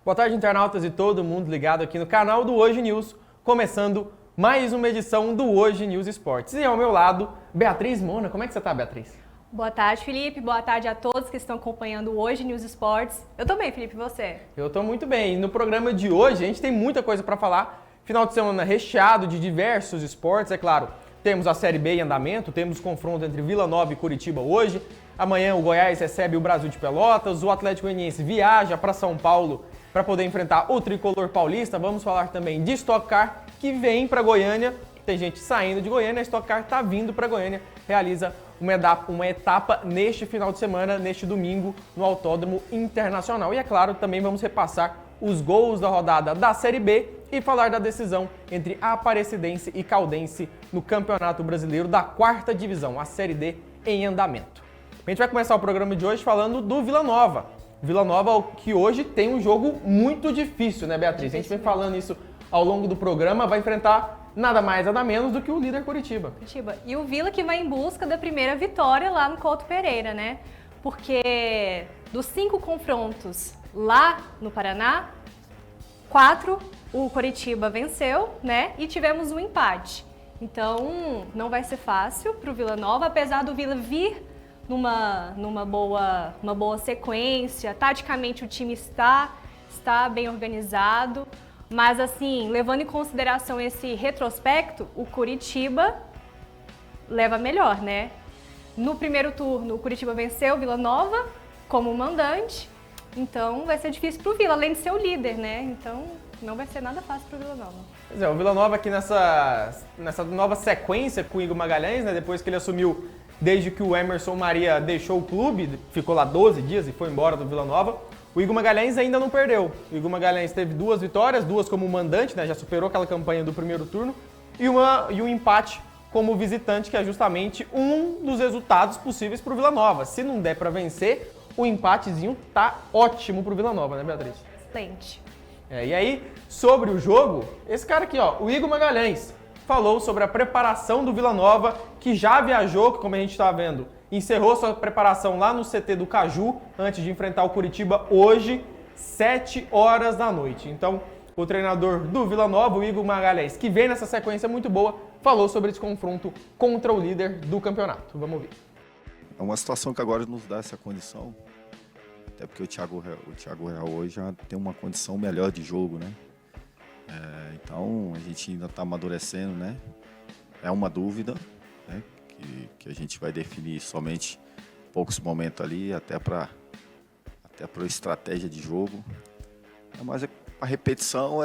Boa tarde, internautas e todo mundo ligado aqui no canal do Hoje News, começando mais uma edição do Hoje News Esportes. E ao meu lado, Beatriz Mona. Como é que você tá, Beatriz? Boa tarde, Felipe. Boa tarde a todos que estão acompanhando o Hoje News Esportes. Eu tô bem, Felipe, e você? Eu tô muito bem. E no programa de hoje, a gente tem muita coisa para falar. Final de semana recheado de diversos esportes, é claro. Temos a Série B em andamento, temos o confronto entre Vila Nova e Curitiba hoje. Amanhã o Goiás recebe o Brasil de Pelotas, o Atlético Goianiense viaja para São Paulo para poder enfrentar o tricolor paulista. Vamos falar também de Stock Car, que vem para Goiânia. Tem gente saindo de Goiânia, a Stock Car está vindo para Goiânia, realiza uma etapa neste final de semana, neste domingo, no Autódromo Internacional. E é claro, também vamos repassar os gols da rodada da Série B e falar da decisão entre Aparecidense e Caldense no Campeonato Brasileiro da 4ª Divisão, a Série D em andamento. A gente vai começar o programa de hoje falando do Vila Nova. Vila Nova que hoje tem um jogo muito difícil, né, Beatriz? A gente vem falando isso ao longo do programa, vai enfrentar nada mais, nada menos do que o líder Curitiba. E o Vila que vai em busca da primeira vitória lá no Couto Pereira, né? Porque dos 5 confrontos lá no Paraná, 4 o Curitiba venceu, né? E tivemos um empate. Então não vai ser fácil para o Vila Nova, apesar do Vila vir numa boa sequência. Taticamente o time está bem organizado, mas assim, levando em consideração esse retrospecto, o Curitiba leva melhor, né? No primeiro turno, o Curitiba venceu o Vila Nova como mandante, então vai ser difícil para o Vila, além de ser o líder, né? Então não vai ser nada fácil para o Vila Nova. Pois é, o Vila Nova aqui nessa nova sequência com o Igor Magalhães, né? Depois que ele assumiu, desde que o Emerson Maria deixou o clube, ficou lá 12 dias e foi embora do Vila Nova, o Igor Magalhães ainda não perdeu. O Igor Magalhães teve 2 vitórias, 2 como mandante, né, já superou aquela campanha do primeiro turno, e um empate como visitante, que é justamente um dos resultados possíveis para o Vila Nova. Se não der para vencer, o empatezinho tá ótimo para o Vila Nova, né, Beatriz? Excelente. E aí, sobre o jogo, esse cara aqui, ó, o Igor Magalhães, falou sobre a preparação do Vila Nova, que já viajou, que como a gente está vendo, encerrou sua preparação lá no CT do Caju, antes de enfrentar o Curitiba hoje, 7 horas da noite. Então, o treinador do Vila Nova, o Igor Magalhães, que vem nessa sequência muito boa, falou sobre esse confronto contra o líder do campeonato. Vamos ouvir. É uma situação que agora nos dá essa condição, até porque o Thiago Real hoje já tem uma condição melhor de jogo, né? Então a gente ainda está amadurecendo, né? É uma dúvida, né? Que a gente vai definir somente poucos momentos ali, até para estratégia de jogo. Mas a repetição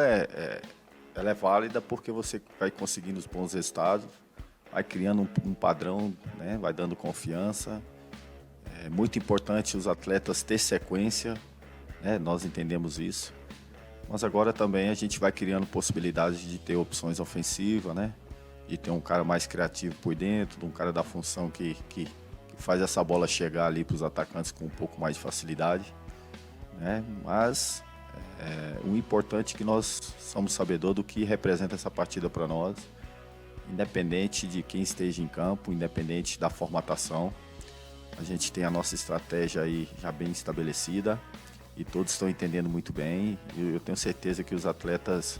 ela é válida porque você vai conseguindo os bons resultados, vai criando um padrão, né? Vai dando confiança. É muito importante os atletas ter sequência, né? Nós entendemos isso. Mas agora também a gente vai criando possibilidades de ter opções ofensivas, né? De ter um cara mais criativo por dentro, de um cara da função que faz essa bola chegar ali para os atacantes com um pouco mais de facilidade, né? Mas o importante é que nós somos sabedores do que representa essa partida para nós, independente de quem esteja em campo, independente da formatação. A gente tem a nossa estratégia aí já bem estabelecida, e todos estão entendendo muito bem. Eu tenho certeza que os atletas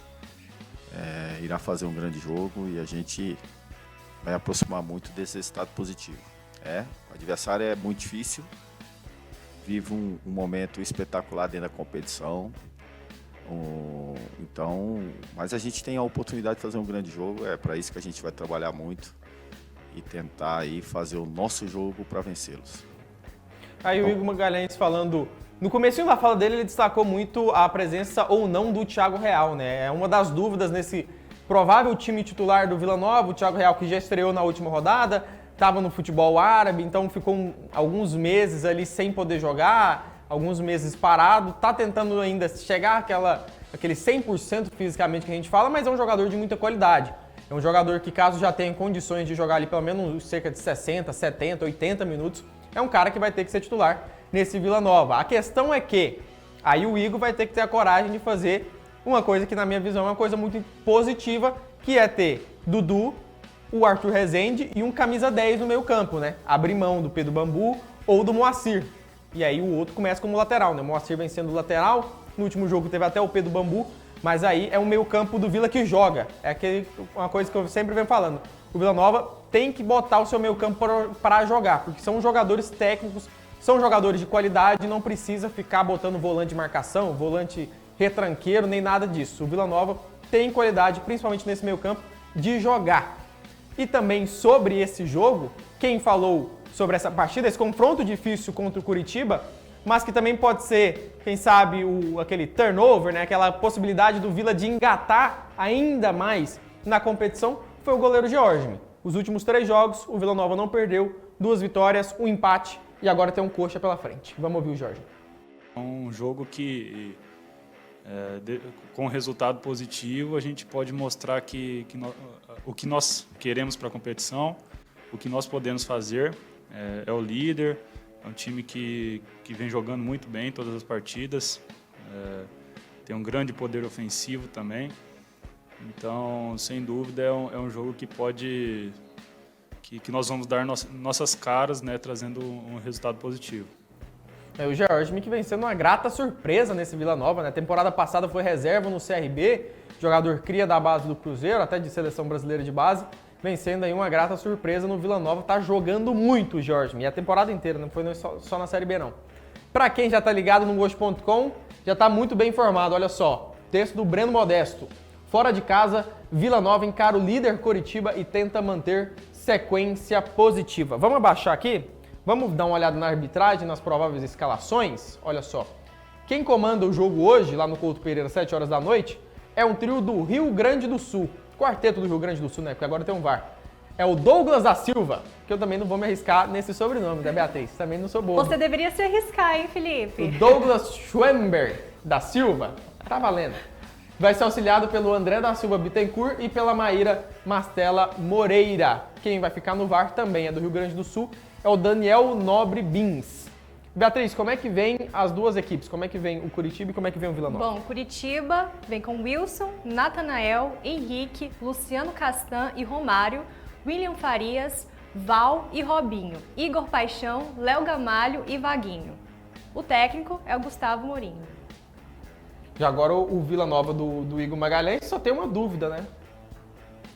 irão fazer um grande jogo e a gente vai aproximar muito desse resultado positivo. O adversário é muito difícil, vive um momento espetacular dentro da competição. Mas a gente tem a oportunidade de fazer um grande jogo, é para isso que a gente vai trabalhar muito e tentar aí fazer o nosso jogo para vencê-los. Aí o Igor Magalhães falando. No comecinho da fala dele, ele destacou muito a presença ou não do Thiago Real, né? É uma das dúvidas nesse provável time titular do Vila Nova, o Thiago Real que já estreou na última rodada, estava no futebol árabe, então ficou alguns meses ali sem poder jogar, alguns meses parado, tá tentando ainda chegar aquele 100% fisicamente que a gente fala, mas é um jogador de muita qualidade. É um jogador que, caso já tenha condições de jogar ali pelo menos cerca de 60, 70, 80 minutos, é um cara que vai ter que ser titular nesse Vila Nova. A questão é que aí o Igor vai ter que ter a coragem de fazer uma coisa que, na minha visão, é uma coisa muito positiva, que é ter Dudu, o Arthur Rezende e um camisa 10 no meio campo, né? Abrir mão do Pedro Bambu ou do Moacir. E aí o outro começa como lateral, né? O Moacir vem sendo lateral, no último jogo teve até o Pedro Bambu, mas aí é o meio campo do Vila que joga. É uma coisa que eu sempre venho falando. O Vila Nova tem que botar o seu meio campo para jogar, porque são jogadores técnicos, são jogadores de qualidade, não precisa ficar botando volante de marcação, volante retranqueiro, nem nada disso. O Vila Nova tem qualidade, principalmente nesse meio campo, de jogar. E também sobre esse jogo, quem falou sobre essa partida, esse confronto difícil contra o Curitiba, mas que também pode ser, quem sabe, aquele turnover, né? Aquela possibilidade do Vila de engatar ainda mais na competição, foi o goleiro George. Os últimos 3 jogos, o Vila Nova não perdeu, 2 vitórias, 1 empate e agora tem um coxa pela frente. Vamos ouvir o Jorge. Um jogo que, com resultado positivo, a gente pode mostrar o que nós queremos para a competição, o que nós podemos fazer. É o líder, é um time que vem jogando muito bem todas as partidas, tem um grande poder ofensivo também. Então, sem dúvida, é um jogo que pode... que nós vamos dar nossas caras, né, trazendo um resultado positivo. O George que vem sendo uma grata surpresa nesse Vila Nova, né? Temporada passada foi reserva no CRB, jogador cria da base do Cruzeiro, até de seleção brasileira de base, vem sendo aí uma grata surpresa no Vila Nova, tá jogando muito o George, e a temporada inteira, não foi só na Série B não. Pra quem já tá ligado no Gosto.com, já tá muito bem informado, olha só, texto do Breno Modesto. Fora de casa, Vila Nova encara o líder Coritiba e tenta manter sequência positiva. Vamos abaixar aqui? Vamos dar uma olhada na arbitragem, nas prováveis escalações? Olha só. Quem comanda o jogo hoje, lá no Couto Pereira, 7 horas da noite, é um trio do Rio Grande do Sul. Quarteto do Rio Grande do Sul, né? Porque agora tem um VAR. É o Douglas da Silva, que eu também não vou me arriscar nesse sobrenome, né, Beatriz? Também não sou boa. Você deveria se arriscar, hein, Felipe? O Douglas Schwember da Silva. Tá valendo. Vai ser auxiliado pelo André da Silva Bittencourt e pela Maíra Mastella Moreira. Quem vai ficar no VAR também é do Rio Grande do Sul, é o Daniel Nobre Bins. Beatriz, como é que vem as duas equipes? Como é que vem o Curitiba e como é que vem o Vila Nova? Bom, Curitiba vem com Wilson, Natanael, Henrique, Luciano Castan e Romário, William Farias, Val e Robinho, Igor Paixão, Léo Gamalho e Vaguinho. O técnico é o Gustavo Mourinho. Já agora o Vila Nova do Igor Magalhães só tem uma dúvida, né?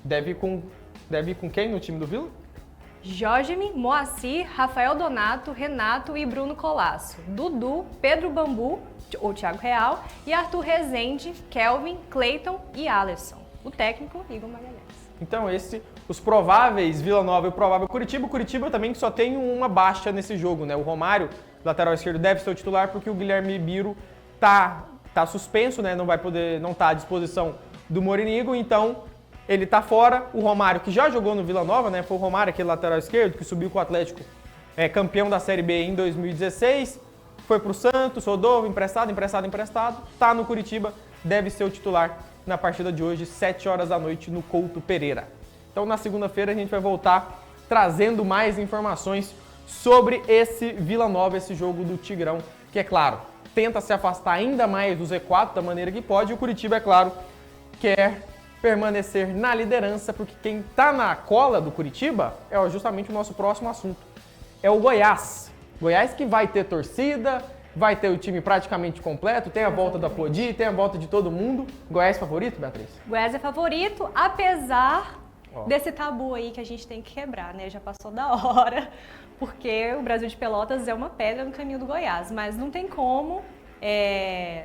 Deve ir com quem no time do Vila? Jorge, Moacir, Rafael Donato, Renato e Bruno Colasso. Dudu, Pedro Bambu, ou Thiago Real, e Arthur Rezende, Kelvin, Cleiton e Alisson. O técnico, Igor Magalhães. Então os prováveis Vila Nova e o provável Curitiba. O Curitiba também que só tem uma baixa nesse jogo, né? O Romário, lateral esquerdo, deve ser o titular porque o Guilherme Biro tá suspenso, né? Não tá à disposição do Morinigo, então ele tá fora. O Romário, que já jogou no Vila Nova, né? Foi o Romário, aquele lateral esquerdo, que subiu com o Atlético, campeão da Série B em 2016. Foi pro Santos, rodou, emprestado. Tá no Curitiba, deve ser o titular na partida de hoje, 7 horas da noite, no Couto Pereira. Então, na segunda-feira, a gente vai voltar trazendo mais informações sobre esse Vila Nova, esse jogo do Tigrão, que, é claro, tenta se afastar ainda mais do Z4 da maneira que pode. E o Curitiba, é claro, quer permanecer na liderança, porque quem está na cola do Curitiba é justamente o nosso próximo assunto. É o Goiás. Goiás que vai ter torcida, vai ter o time praticamente completo, tem a volta da Podi, tem a volta de todo mundo. Goiás favorito, Beatriz? Goiás é favorito, apesar desse tabu aí que a gente tem que quebrar, né? Já passou da hora, porque o Brasil de Pelotas é uma pedra no caminho do Goiás, mas não tem como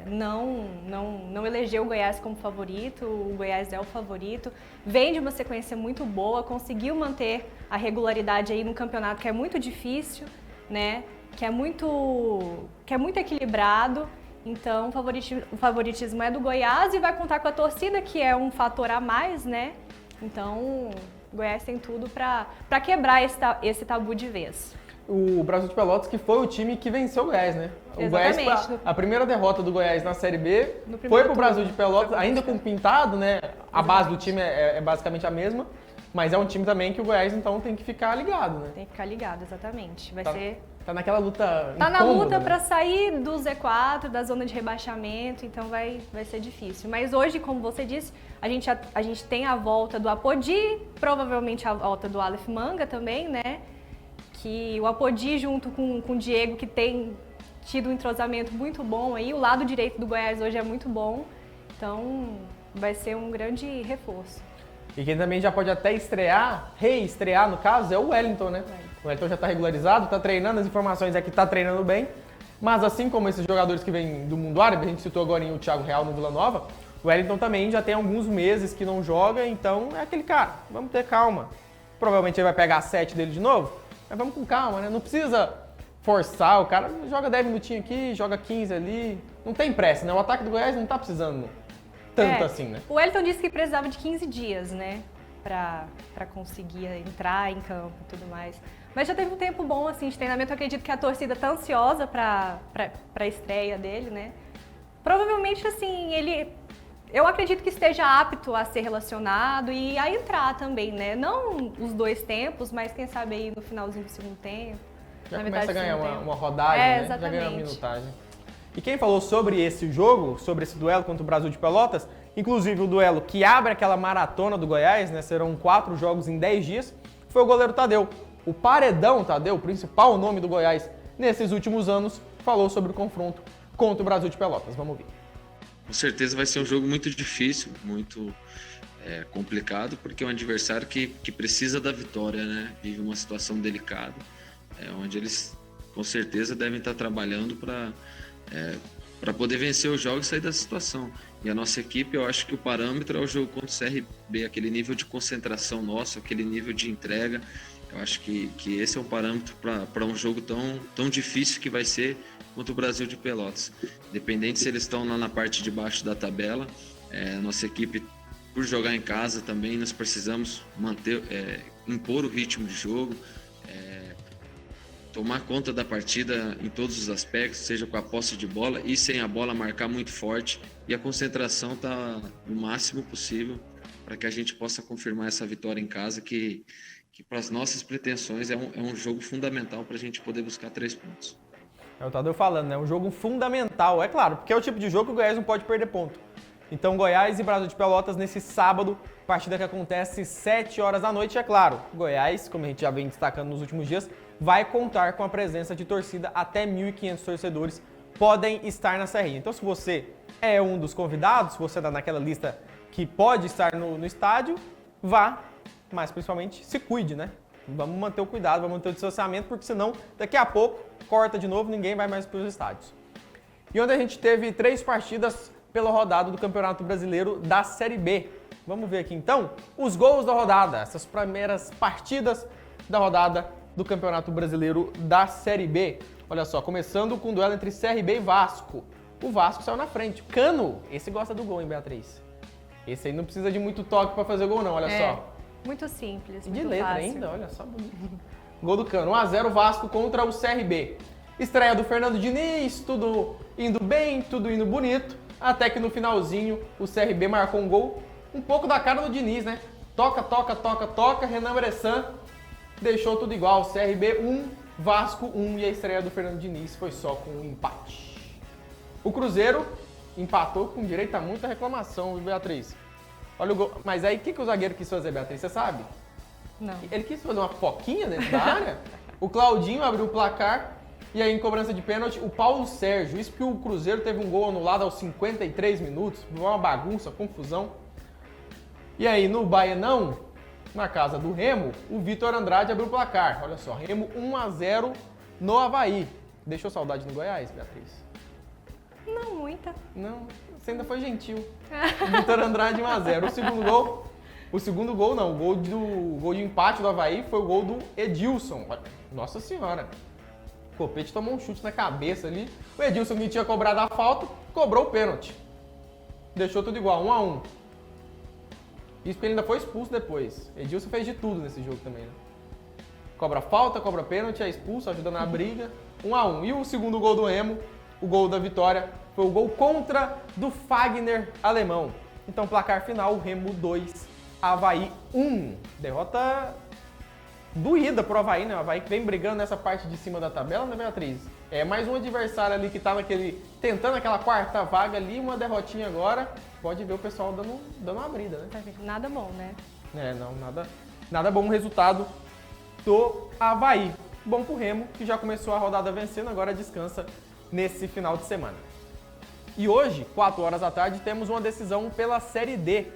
não eleger o Goiás como favorito. O Goiás é o favorito, vem de uma sequência muito boa, conseguiu manter a regularidade aí no campeonato, que é muito difícil, né? Que é muito equilibrado. Então, o favoritismo é do Goiás e vai contar com a torcida, que é um fator a mais, né? Então, o Goiás tem tudo para quebrar esse tabu de vez. O Brasil de Pelotas, que foi o time que venceu o Goiás, né? O Goiás, a primeira derrota do Goiás na Série B foi pro Brasil de Pelotas, ainda com pintado, né? A base do time é basicamente a mesma, mas é um time também que o Goiás, então, tem que ficar ligado, né? Tem que ficar ligado, exatamente. Vai ser Tá naquela luta Tá na incômoda, luta né? para sair do Z4, da zona de rebaixamento, então vai ser difícil. Mas hoje, como você disse, a gente tem a volta do Apodi, provavelmente a volta do Aleph Manga também, né? Que o Apodi junto com o Diego, que tem tido um entrosamento muito bom aí, o lado direito do Goiás hoje é muito bom, então vai ser um grande reforço. E quem também já pode até reestrear no caso, é o Wellington, né? O Wellington já está regularizado, está treinando, as informações é que está treinando bem. Mas assim como esses jogadores que vêm do mundo árabe, a gente citou agora o Thiago Real no Vila Nova, o Wellington também já tem alguns meses que não joga, então é aquele cara, vamos ter calma. Provavelmente ele vai pegar a 7 dele de novo, mas vamos com calma, né? Não precisa forçar, o cara joga 10 minutinhos aqui, joga 15 ali, não tem pressa, né? O ataque do Goiás não tá precisando tanto assim, né? O Wellington disse que precisava de 15 dias, né? Pra conseguir entrar em campo e tudo mais. Mas já teve um tempo bom, assim, de treinamento. Eu acredito que a torcida tá ansiosa pra estreia dele, né? Provavelmente, assim, eu acredito que esteja apto a ser relacionado e a entrar também, né? Não os 2 tempos, mas quem sabe aí no finalzinho do segundo tempo. Já na começa a metade do ganhar segundo tempo. uma rodagem, né? Já Exatamente. ganha uma minutagem. E quem falou sobre esse jogo, sobre esse duelo contra o Brasil de Pelotas, inclusive o duelo que abre aquela maratona do Goiás, né? Serão 4 jogos em 10 dias, foi o goleiro Tadeu. O paredão Tadeu, o principal nome do Goiás nesses últimos anos, falou sobre o confronto contra o Brasil de Pelotas. Vamos ver. Com certeza vai ser um jogo muito difícil, muito complicado, porque é um adversário que precisa da vitória, né? Vive uma situação delicada, onde eles com certeza devem estar trabalhando para poder vencer os jogos e sair da situação. E a nossa equipe, eu acho que o parâmetro é o jogo contra o CRB, aquele nível de concentração nosso, aquele nível de entrega. Eu acho que esse é um parâmetro para um jogo tão difícil que vai ser contra o Brasil de Pelotas. Independente se eles estão lá na parte de baixo da tabela, nossa equipe, por jogar em casa também, nós precisamos impor o ritmo de jogo, tomar conta da partida em todos os aspectos, seja com a posse de bola e sem a bola, marcar muito forte, e a concentração tá no máximo possível para que a gente possa confirmar essa vitória em casa, que para as nossas pretensões é um jogo fundamental para a gente poder buscar 3 pontos. É o Tadeu falando, né? Um jogo fundamental, é claro, porque é o tipo de jogo que o Goiás não pode perder ponto. Então, Goiás e Brasil de Pelotas nesse sábado, partida que acontece 7 horas da noite, é claro. Goiás, como a gente já vem destacando nos últimos dias, vai contar com a presença de torcida, até 1.500 torcedores podem estar na Serrinha. Então, se você é um dos convidados, se você está naquela lista que pode estar no estádio, vá, mas principalmente se cuide, né? Vamos manter o cuidado, vamos manter o distanciamento, porque senão daqui a pouco corta de novo, ninguém vai mais para os estádios. E onde a gente teve 3 partidas pela rodada do Campeonato Brasileiro da Série B. Vamos ver aqui então os gols da rodada, essas primeiras partidas da rodada do Campeonato Brasileiro da Série B. Olha só, começando com o duelo entre CRB e Vasco. O Vasco saiu na frente. Cano, esse gosta do gol, hein, Beatriz? Esse aí não precisa de muito toque para fazer gol não, olha só. Muito simples, E muito de letra fácil. ainda, olha só bonito. Gol do Cano, 1-0 Vasco contra o CRB. Estreia do Fernando Diniz, tudo indo bem, tudo indo bonito, até que no finalzinho o CRB marcou um gol um pouco da cara do Diniz, né? Toca, Renan Bressan deixou tudo igual, CRB 1, Vasco 1, e a estreia do Fernando Diniz foi só com um empate. O Cruzeiro empatou com direito a muita reclamação, viu, Beatriz? Olha o gol. Mas aí o que o zagueiro quis fazer, Beatriz? Você sabe? Não. Ele quis fazer uma foquinha dentro da área. O Claudinho abriu o placar. E aí, em cobrança de pênalti, o Paulo Sérgio. Isso porque o Cruzeiro teve um gol anulado aos 53 minutos. Uma bagunça, confusão. E aí, no Baianão, na casa do Remo, o Vitor Andrade abriu o placar. Olha só, Remo 1-0 no Avaí. Deixou saudade no Goiás, Beatriz? Não muita. Não, você ainda foi gentil. Vitor Andrade 1-0. O segundo gol não, o gol de empate do Avaí foi o gol do Edilson. Nossa senhora. O Copete tomou um chute na cabeça ali. O Edilson, que tinha cobrado a falta, cobrou o pênalti. Deixou tudo igual, 1-1. Isso porque ele ainda foi expulso depois. Edilson fez de tudo nesse jogo também, né? Cobra falta, cobra pênalti, é expulso, ajuda na briga. 1-1. E o segundo gol do Remo, o gol da vitória, foi o gol contra do Fagner alemão. Então, placar final, Remo 2, Avaí 1. Derrota doída pro Avaí, né? O Avaí que vem brigando nessa parte de cima da tabela, né, Beatriz? É mais um adversário ali que tá tentando aquela quarta vaga ali, uma derrotinha agora. Pode ver o pessoal dando uma brida, né? Nada bom, né? Não, nada bom o resultado do Avaí. Bom pro Remo, que já começou a rodada vencendo, agora descansa nesse final de semana. E hoje, 4 horas da tarde, temos uma decisão pela Série D.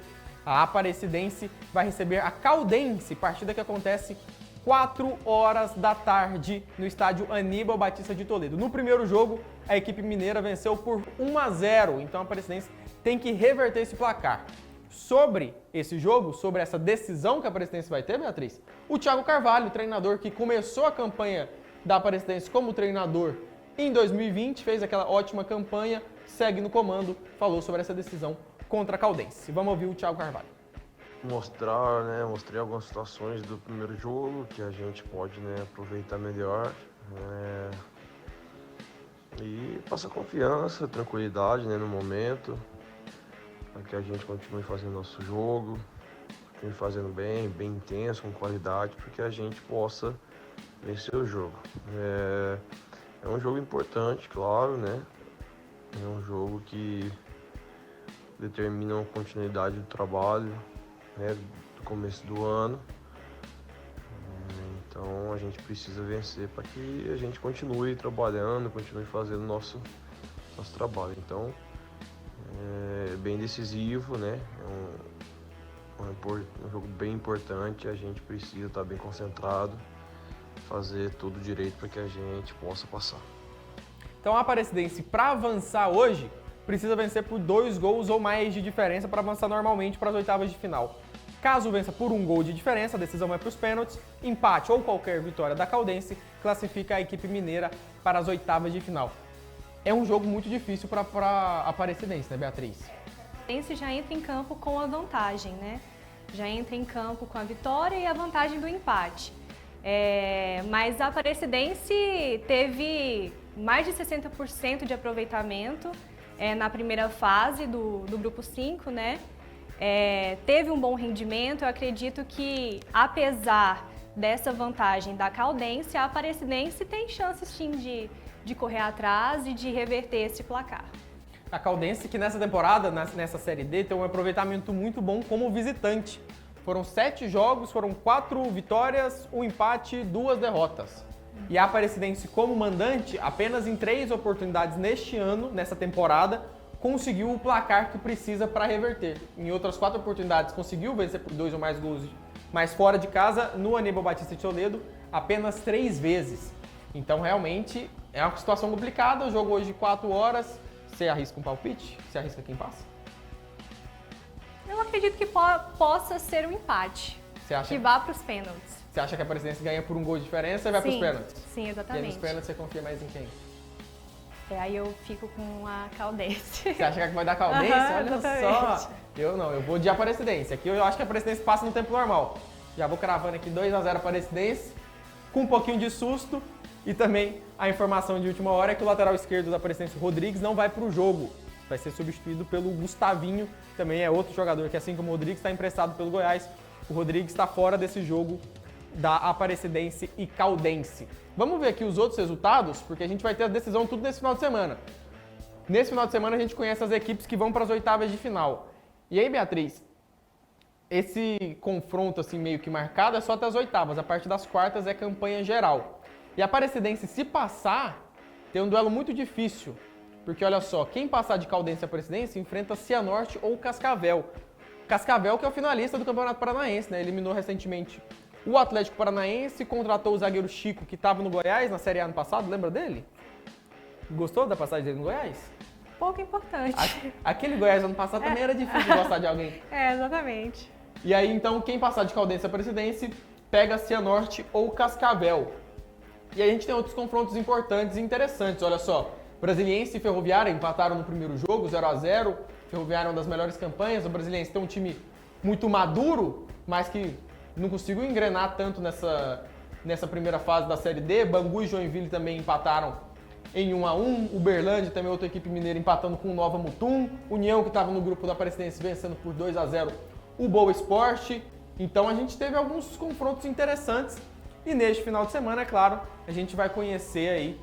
A Aparecidense vai receber a Caldense, partida que acontece 4 horas da tarde no estádio Aníbal Batista de Toledo. No primeiro jogo, a equipe mineira venceu por 1-0, então a Aparecidense tem que reverter esse placar. Sobre esse jogo, sobre essa decisão que a Aparecidense vai ter, Beatriz, o Thiago Carvalho, treinador que começou a campanha da Aparecidense como treinador em 2020, fez aquela ótima campanha, segue no comando, falou sobre essa decisão contra a Caldense. Vamos ouvir o Thiago Carvalho. Mostrei algumas situações do primeiro jogo que a gente pode, aproveitar melhor, e passar confiança, tranquilidade, no momento, para que a gente continue fazendo nosso jogo, continue fazendo bem intenso, com qualidade, para que a gente possa vencer o jogo. É um jogo importante, claro, é um jogo que determina a continuidade do trabalho, do começo do ano. Então a gente precisa vencer para que a gente continue trabalhando, continue fazendo nosso trabalho. Então é bem decisivo, é um jogo bem importante, a gente precisa estar bem concentrado, fazer tudo direito para que a gente possa passar. Então a Aparecidense, para avançar hoje, precisa vencer por 2 gols ou mais de diferença para avançar normalmente para as oitavas de final. Caso vença por 1 gol de diferença, a decisão vai para os pênaltis, empate ou qualquer vitória da Caldense classifica a equipe mineira para as oitavas de final. É um jogo muito difícil para a Aparecidense, né, Beatriz? A Aparecidense já entra em campo com a vantagem, Já entra em campo com a vitória e a vantagem do empate. Mas a Aparecidense teve mais de 60% de aproveitamento na primeira fase do grupo 5, teve um bom rendimento. Eu acredito que, apesar dessa vantagem da Caldense, a Aparecidense tem chances sim de correr atrás e de reverter esse placar. A Caldense, que nessa temporada, nessa Série D, tem um aproveitamento muito bom como visitante. Foram 7 jogos, foram 4 vitórias, 1 empate, 2 derrotas. E a Aparecidense, como mandante, apenas em 3 oportunidades neste ano, nessa temporada, conseguiu o placar que precisa para reverter. Em outras 4 oportunidades conseguiu vencer por 2 ou mais gols, mas fora de casa, no Aníbal Batista de Toledo, apenas 3 vezes. Então realmente é uma situação complicada. O jogo hoje 4 horas. Você arrisca um palpite? Você arrisca quem passa? Eu acredito que possa ser um empate, Você acha? que vá para os pênaltis. Você acha que a Aparecidense ganha por 1 gol de diferença e vai para os pênaltis? Sim, E aí exatamente. nos pênaltis você confia mais em quem? Aí eu fico com a Caldense. Você acha que vai dar Caldense? Olha exatamente. só! Eu não, eu vou de Aparecidense. Aqui eu acho que a Aparecidense passa no tempo normal. Já vou cravando aqui 2-0 Aparecidense, com um pouquinho de susto. E também a informação de última hora é que o lateral esquerdo da Aparecidense, Rodrigues, não vai para o jogo. Vai ser substituído pelo Gustavinho, também é outro jogador que, assim como o Rodrigues, está emprestado pelo Goiás. O Rodrigues está fora desse jogo da Aparecidense e Caldense. Vamos ver aqui os outros resultados, porque a gente vai ter a decisão tudo nesse final de semana. Nesse final de semana a gente conhece as equipes que vão para as oitavas de final. E aí, Beatriz, esse confronto assim meio que marcado é só até as oitavas. A partir das quartas é campanha geral. E a Aparecidense, se passar, tem um duelo muito difícil. Porque olha só, quem passar de Caldense e Aparecidense enfrenta Cianorte ou Cascavel. Cascavel que é o finalista do Campeonato Paranaense, Eliminou recentemente o Atlético Paranaense, contratou o zagueiro Chico, que estava no Goiás na Série A ano passado, lembra dele? Gostou da passagem dele no Goiás? Pouco importante. Aquele Goiás ano passado também era difícil gostar de alguém. Exatamente. E aí, então, quem passar de Caldense e Aparecidense pega Cianorte ou Cascavel. E aí a gente tem outros confrontos importantes e interessantes, olha só. Brasiliense e Ferroviária empataram no primeiro jogo, 0-0. Ferroviária é uma das melhores campanhas. O Brasiliense tem um time muito maduro, mas que não conseguiu engrenar tanto nessa primeira fase da Série D. Bangu e Joinville também empataram em 1-1. Uberlândia, também outra equipe mineira, empatando com o Nova Mutum. União, que estava no grupo da Aparecidense, vencendo por 2-0 o Boa Esporte. Então a gente teve alguns confrontos interessantes. E neste final de semana, é claro, a gente vai conhecer aí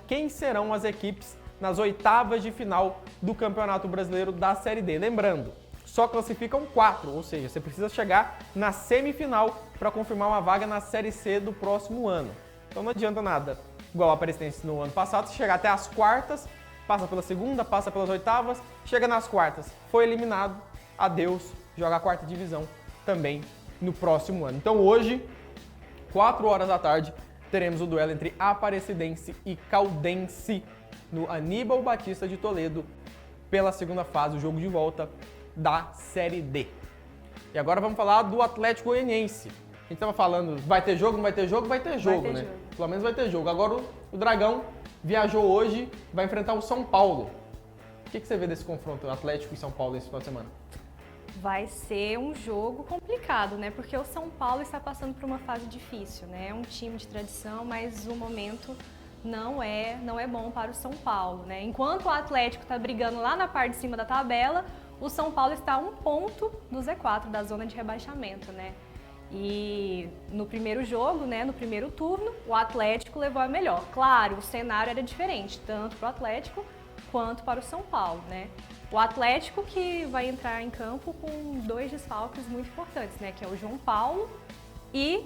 quem serão as equipes nas oitavas de final do Campeonato Brasileiro da Série D. Lembrando, só classificam 4, ou seja, você precisa chegar na semifinal para confirmar uma vaga na Série C do próximo ano. Então não adianta nada, igual a Aparecidense no ano passado, se chegar até as quartas, passa pela segunda, passa pelas oitavas, chega nas quartas, foi eliminado, adeus, joga a quarta divisão também no próximo ano. Então hoje, 4 horas da tarde, teremos o duelo entre Aparecidense e Caldense no Aníbal Batista de Toledo pela segunda fase, o jogo de volta da Série D. E agora vamos falar do Atlético Goianiense. A gente estava falando, vai ter jogo, não vai ter jogo? Vai ter jogo, né? Pelo menos vai ter jogo. Agora o Dragão viajou hoje, vai enfrentar o São Paulo. O que você vê desse confronto Atlético e São Paulo esse final de semana? Vai ser um jogo complicado, né? Porque o São Paulo está passando por uma fase difícil, né? É um time de tradição, mas o momento não é bom para o São Paulo, né? Enquanto o Atlético está brigando lá na parte de cima da tabela, o São Paulo está a 1 ponto do Z4, da zona de rebaixamento, né? E no primeiro jogo, né, no primeiro turno, o Atlético levou a melhor. Claro, o cenário era diferente, tanto para o Atlético quanto para o São Paulo, né? O Atlético que vai entrar em campo com 2 desfalques muito importantes, né? Que é o João Paulo e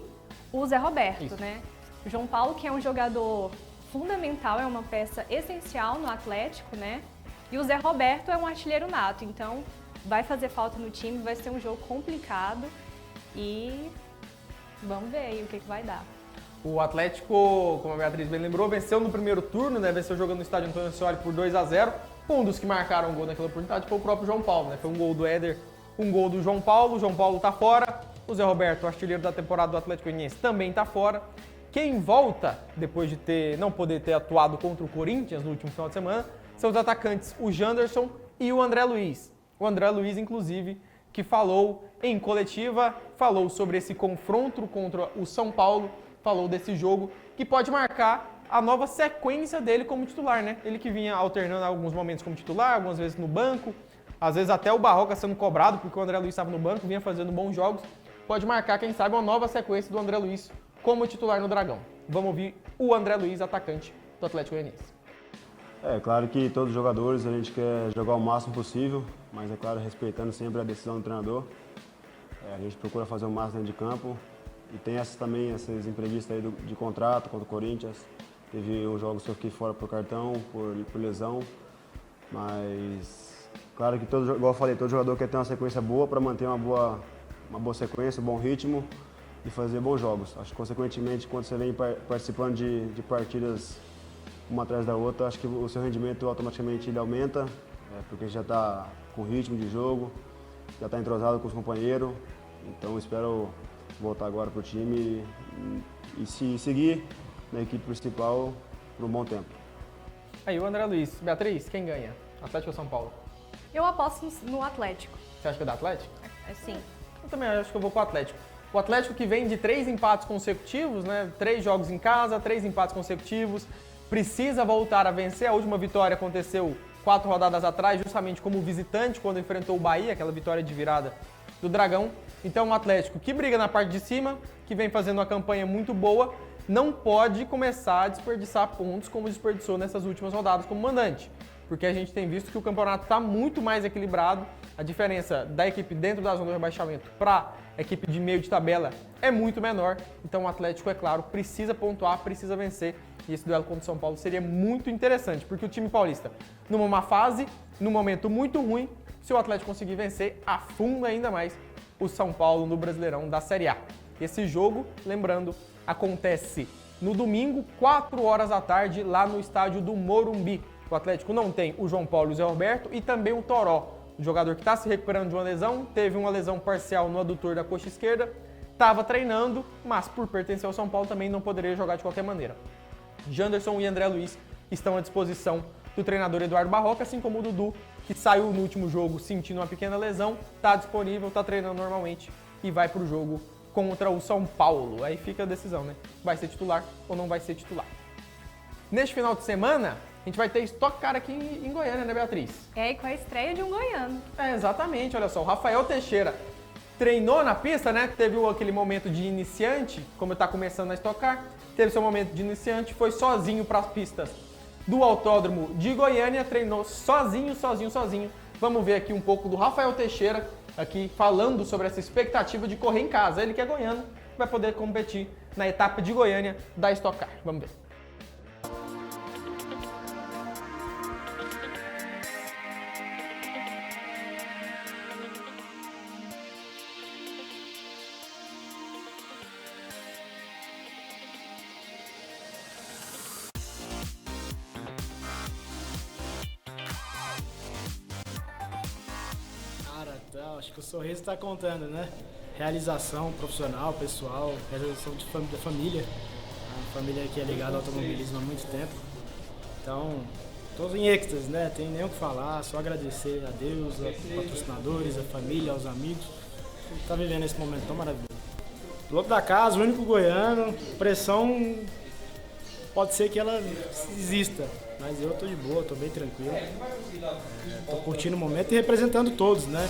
o Zé Roberto, Isso. né? O João Paulo, que é um jogador fundamental, é uma peça essencial no Atlético, né? E o Zé Roberto é um artilheiro nato, então vai fazer falta no time, vai ser um jogo complicado e vamos ver aí o que vai dar. O Atlético, como a Beatriz bem lembrou, venceu no primeiro turno, né? Venceu jogando no estádio Antônio Ascioli por 2-0. Um dos que marcaram o gol naquela oportunidade foi o próprio João Paulo, né? Foi um gol do Éder, um gol do João Paulo. O João Paulo tá fora. O Zé Roberto, o artilheiro da temporada do Atlético Goianiense, também tá fora. Quem volta, depois de não poder ter atuado contra o Corinthians no último final de semana, são os atacantes, o Janderson e o André Luiz. O André Luiz, inclusive, que falou em coletiva, falou sobre esse confronto contra o São Paulo, falou desse jogo que pode marcar a nova sequência dele como titular, né? Ele que vinha alternando alguns momentos como titular, algumas vezes no banco, às vezes até o Barroca sendo cobrado porque o André Luiz estava no banco, vinha fazendo bons jogos. Pode marcar, quem sabe, uma nova sequência do André Luiz como titular no Dragão. Vamos ouvir o André Luiz, atacante do Atlético Goianiense. É claro que todos os jogadores a gente quer jogar o máximo possível, mas é claro, respeitando sempre a decisão do treinador. A gente procura fazer o máximo dentro de campo e tem esses imprevistos aí de contrato contra o Corinthians. Teve um jogo que eu fiquei fora por cartão, por lesão, mas claro que igual eu falei, todo jogador quer ter uma sequência boa para manter uma boa sequência, um bom ritmo e fazer bons jogos. Acho que consequentemente, quando você vem participando de partidas uma atrás da outra, acho que o seu rendimento automaticamente ele aumenta, porque já está com ritmo de jogo, já está entrosado com os companheiros. Então espero voltar agora para o time e seguir na equipe principal por um bom tempo. Aí o André Luiz. Beatriz, quem ganha? Atlético ou São Paulo? Eu aposto no Atlético. Você acha que é do Atlético? Sim. Eu também acho que eu vou com o Atlético. O Atlético que vem de 3 empates consecutivos, né? 3 jogos em casa, 3 empates consecutivos. Precisa voltar a vencer. A última vitória aconteceu 4 rodadas atrás, justamente como visitante, quando enfrentou o Bahia, aquela vitória de virada do Dragão. Então, um Atlético que briga na parte de cima, que vem fazendo uma campanha muito boa, não pode começar a desperdiçar pontos como desperdiçou nessas últimas rodadas como mandante. Porque a gente tem visto que o campeonato está muito mais equilibrado, a diferença da equipe dentro da zona do rebaixamento para a equipe de meio de tabela é muito menor. Então o Atlético, é claro, precisa pontuar, precisa vencer. E esse duelo contra o São Paulo seria muito interessante, porque o time paulista, numa má fase, num momento muito ruim, se o Atlético conseguir vencer, afunda ainda mais o São Paulo no Brasileirão da Série A. Esse jogo, lembrando, acontece no domingo, 4 horas da tarde, lá no estádio do Morumbi. O Atlético não tem o João Paulo e o Zé Roberto e também o Toró, o jogador que está se recuperando de uma lesão, teve uma lesão parcial no adutor da coxa esquerda, estava treinando, mas por pertencer ao São Paulo também não poderia jogar de qualquer maneira. Janderson e André Luiz estão à disposição do treinador Eduardo Barroca, assim como o Dudu, que saiu no último jogo sentindo uma pequena lesão, está disponível, está treinando normalmente e vai para o jogo contra o São Paulo. Aí fica a decisão, né? Vai ser titular ou não vai ser titular. Neste final de semana, a gente vai ter Stock Car aqui em Goiânia, né, Beatriz? E com a estreia de um goiano. Exatamente, olha só, o Rafael Teixeira treinou na pista, né? Teve aquele momento de iniciante, como está começando a Stock Car, teve seu momento de iniciante, foi sozinho para as pistas do Autódromo de Goiânia, treinou sozinho. Vamos ver aqui um pouco do Rafael Teixeira, aqui falando sobre essa expectativa de correr em casa. Ele que é goiano, vai poder competir na etapa de Goiânia da Stock Car. Vamos ver. Acho que o sorriso está contando, né? Realização profissional, pessoal, realização da família. A família que é ligada ao automobilismo há muito tempo. Então, todos em êxtase, né? Tem nem o que falar, só agradecer a Deus, aos patrocinadores, a família, aos amigos. A gente está vivendo esse momento tão maravilhoso. Piloto da casa, o único goiano, pressão pode ser que ela exista, mas eu tô de boa, tô bem tranquilo. Tô curtindo o momento e representando todos, né?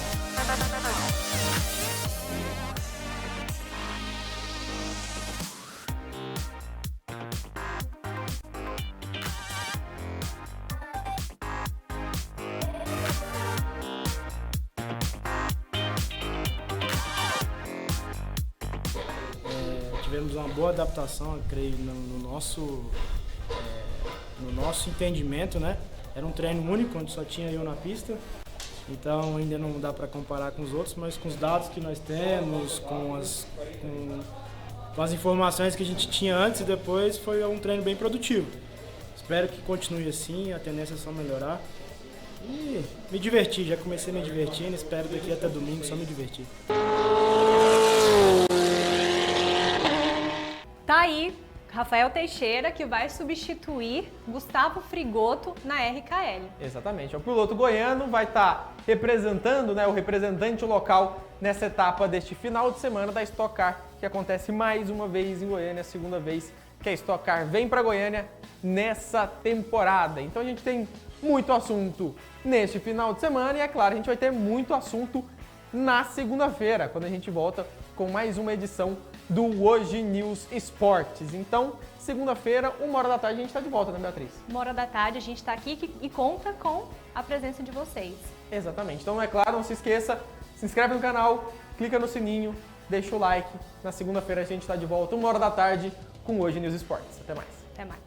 Tivemos uma boa adaptação, eu creio, no nosso entendimento, né? Era um treino único, onde só tinha eu na pista, então ainda não dá para comparar com os outros, mas com os dados que nós temos, com as informações que a gente tinha antes e depois, foi um treino bem produtivo. Espero que continue assim, a tendência é só melhorar. E me divertir, já comecei me divertindo, espero daqui até domingo só me divertir. Tá aí Rafael Teixeira, que vai substituir Gustavo Frigoto na RKL. Exatamente. O piloto goiano vai estar representando, né, o representante local nessa etapa deste final de semana da Stock Car, que acontece mais uma vez em Goiânia, a segunda vez que a Stock Car vem para Goiânia nessa temporada. Então a gente tem muito assunto neste final de semana e, é claro, a gente vai ter muito assunto na segunda-feira, quando a gente volta com mais uma edição do Hoje News Esportes. Então, segunda-feira, 1h da tarde, a gente está de volta, né, Beatriz? 1h da tarde, a gente está aqui e conta com a presença de vocês. Exatamente. Então, é claro, não se esqueça, se inscreve no canal, clica no sininho, deixa o like. Na segunda-feira, a gente está de volta, 1h da tarde, com Hoje News Esportes. Até mais. Até mais.